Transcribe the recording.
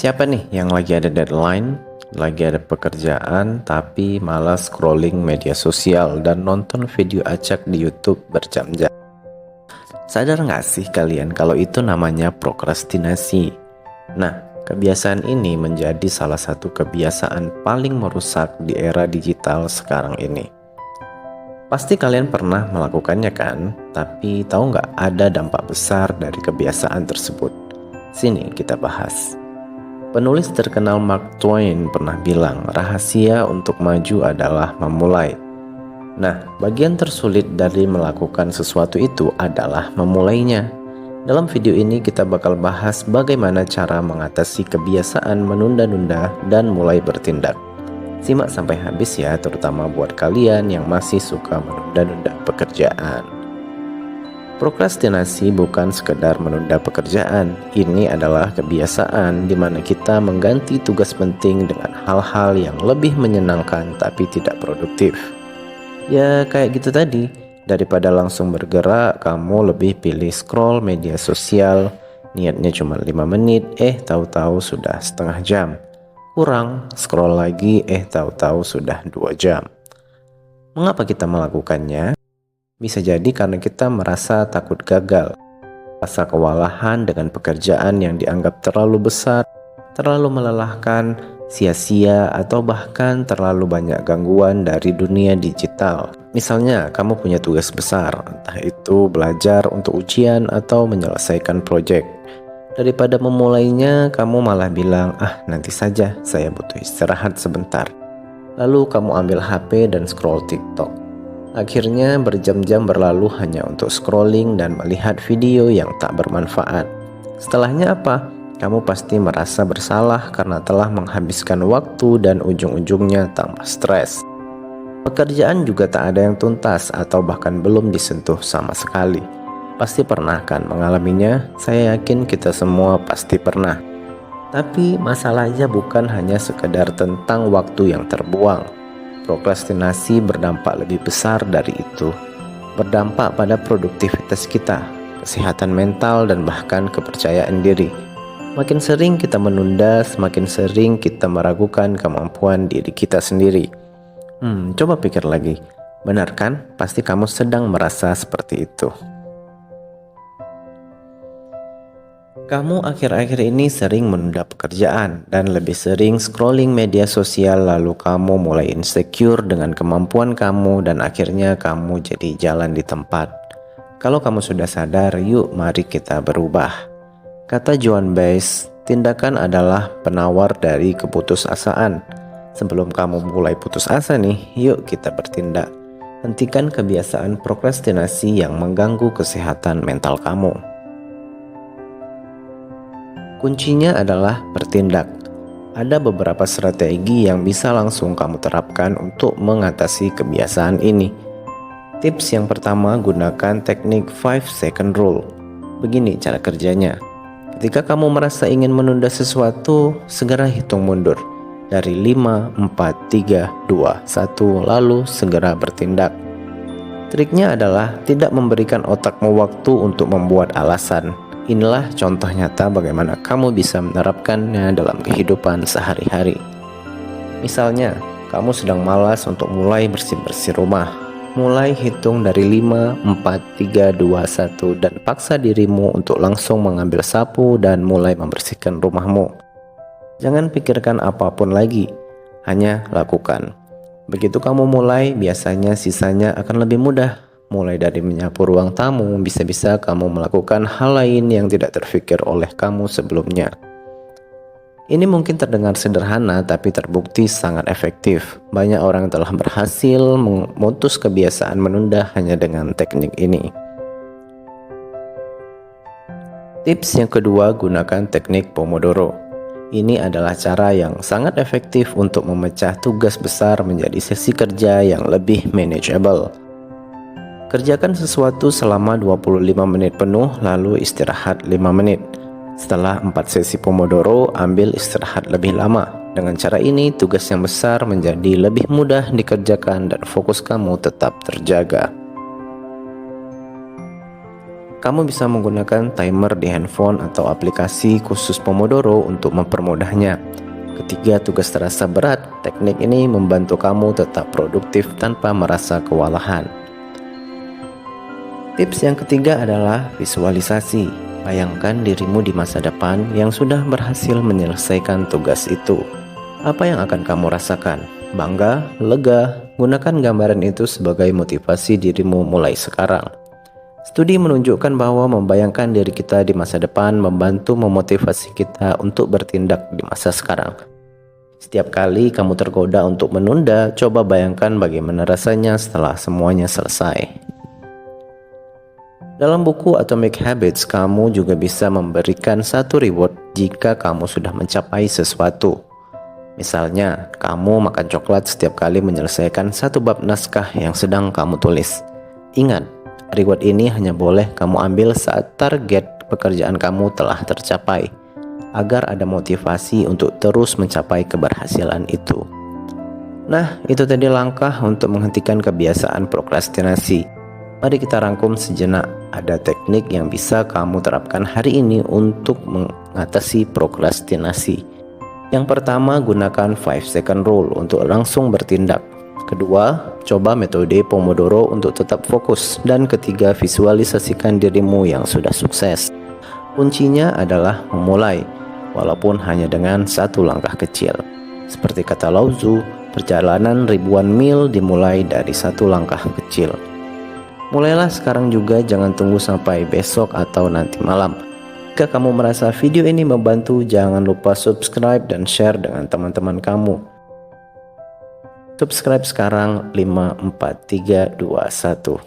Siapa nih yang lagi ada deadline, lagi ada pekerjaan, tapi malah scrolling media sosial dan nonton video acak di YouTube berjam-jam? Sadar nggak sih kalian kalau itu namanya prokrastinasi? Nah, kebiasaan ini menjadi salah satu kebiasaan paling merusak di era digital sekarang ini. Pasti kalian pernah melakukannya kan? Tapi tahu nggak ada dampak besar dari kebiasaan tersebut? Sini kita bahas. Penulis terkenal Mark Twain pernah bilang, rahasia untuk maju adalah memulai. Nah, bagian tersulit dari melakukan sesuatu itu adalah memulainya. Dalam video ini kita bakal bahas bagaimana cara mengatasi kebiasaan menunda-nunda dan mulai bertindak. Simak sampai habis ya, terutama buat kalian yang masih suka menunda-nunda pekerjaan. Prokrastinasi bukan sekedar menunda pekerjaan. Ini adalah kebiasaan di mana kita mengganti tugas penting dengan hal-hal yang lebih menyenangkan tapi tidak produktif. Ya kayak gitu tadi, daripada langsung bergerak, kamu lebih pilih scroll media sosial. Niatnya cuma 5 menit, tahu-tahu sudah setengah jam. Kurang, scroll lagi, tahu-tahu sudah 2 jam. Mengapa kita melakukannya? Bisa jadi karena kita merasa takut gagal, rasa kewalahan dengan pekerjaan yang dianggap terlalu besar, terlalu melelahkan, sia-sia, atau bahkan terlalu banyak gangguan dari dunia digital. Misalnya, kamu punya tugas besar, entah itu belajar untuk ujian atau menyelesaikan proyek. Daripada memulainya, kamu malah bilang, nanti saja, saya butuh istirahat sebentar. Lalu kamu ambil HP dan scroll TikTok. Akhirnya berjam-jam berlalu hanya untuk scrolling dan melihat video yang tak bermanfaat. Setelahnya apa? Kamu pasti merasa bersalah karena telah menghabiskan waktu dan ujung-ujungnya tambah stres. Pekerjaan juga tak ada yang tuntas atau bahkan belum disentuh sama sekali. Pasti pernah kan mengalaminya? Saya yakin kita semua pasti pernah. Tapi masalahnya bukan hanya sekedar tentang waktu yang terbuang. Prokrastinasi berdampak lebih besar dari itu. Berdampak pada produktivitas kita, kesehatan mental, dan bahkan kepercayaan diri. Makin sering kita menunda, semakin sering kita meragukan kemampuan diri kita sendiri. Coba pikir lagi, benar kan? Pasti kamu sedang merasa seperti itu. Kamu akhir-akhir ini sering menunda pekerjaan dan lebih sering scrolling media sosial, lalu kamu mulai insecure dengan kemampuan kamu dan akhirnya kamu jadi jalan di tempat. Kalau kamu sudah sadar, yuk mari kita berubah. Kata Joan Baez, tindakan adalah penawar dari keputusasaan. Sebelum kamu mulai putus asa nih, yuk kita bertindak. Hentikan kebiasaan prokrastinasi yang mengganggu kesehatan mental kamu. Kuncinya adalah bertindak. Ada beberapa strategi yang bisa langsung kamu terapkan untuk mengatasi kebiasaan ini. Tips yang pertama, gunakan teknik 5 second rule. Begini cara kerjanya. Ketika kamu merasa ingin menunda sesuatu, segera hitung mundur. Dari 5, 4, 3, 2, 1, lalu segera bertindak. Triknya adalah tidak memberikan otakmu waktu untuk membuat alasan. Inilah contoh nyata bagaimana kamu bisa menerapkannya dalam kehidupan sehari-hari. Misalnya, kamu sedang malas untuk mulai bersih-bersih rumah. Mulai hitung dari 5, 4, 3, 2, 1 dan paksa dirimu untuk langsung mengambil sapu dan mulai membersihkan rumahmu. Jangan pikirkan apapun lagi, hanya lakukan. Begitu kamu mulai, biasanya sisanya akan lebih mudah. Mulai dari menyapu ruang tamu, bisa-bisa kamu melakukan hal lain yang tidak terfikir oleh kamu sebelumnya. Ini mungkin terdengar sederhana, tapi terbukti sangat efektif. Banyak orang telah berhasil memutus kebiasaan menunda hanya dengan teknik ini. Tips yang kedua, gunakan teknik Pomodoro. Ini adalah cara yang sangat efektif untuk memecah tugas besar menjadi sesi kerja yang lebih manageable. Kerjakan sesuatu selama 25 menit penuh, lalu istirahat 5 menit. Setelah 4 sesi Pomodoro, ambil istirahat lebih lama. Dengan cara ini, tugas yang besar menjadi lebih mudah dikerjakan dan fokus kamu tetap terjaga. kamu bisa menggunakan timer di handphone atau aplikasi khusus Pomodoro untuk mempermudahnya. Ketika tugas terasa berat, teknik ini membantu kamu tetap produktif tanpa merasa kewalahan. Tips yang ketiga adalah visualisasi. Bayangkan dirimu di masa depan yang sudah berhasil menyelesaikan tugas itu. Apa yang akan kamu rasakan? Bangga? Lega? Gunakan gambaran itu sebagai motivasi dirimu mulai sekarang. Studi menunjukkan bahwa membayangkan diri kita di masa depan membantu memotivasi kita untuk bertindak di masa sekarang. Setiap kali kamu tergoda untuk menunda, coba bayangkan bagaimana rasanya setelah semuanya selesai. Dalam buku Atomic Habits, kamu juga bisa memberikan satu reward jika kamu sudah mencapai sesuatu. Misalnya, kamu makan coklat setiap kali menyelesaikan satu bab naskah yang sedang kamu tulis. Ingat, reward ini hanya boleh kamu ambil saat target pekerjaan kamu telah tercapai, agar ada motivasi untuk terus mencapai keberhasilan itu. Nah, itu tadi langkah untuk menghentikan kebiasaan prokrastinasi. Mari kita rangkum sejenak. Ada teknik yang bisa kamu terapkan hari ini untuk mengatasi prokrastinasi. Yang pertama, gunakan 5 second rule untuk langsung bertindak. Kedua, coba metode Pomodoro untuk tetap fokus. Dan ketiga, visualisasikan dirimu yang sudah sukses. Kuncinya adalah memulai, walaupun hanya dengan satu langkah kecil. Seperti kata Lao Tzu, perjalanan ribuan mil dimulai dari satu langkah kecil. Mulailah sekarang juga, jangan tunggu sampai besok atau nanti malam. Jika kamu merasa video ini membantu, jangan lupa subscribe dan share dengan teman-teman kamu. Subscribe sekarang. 5, 4, 3, 2, 1.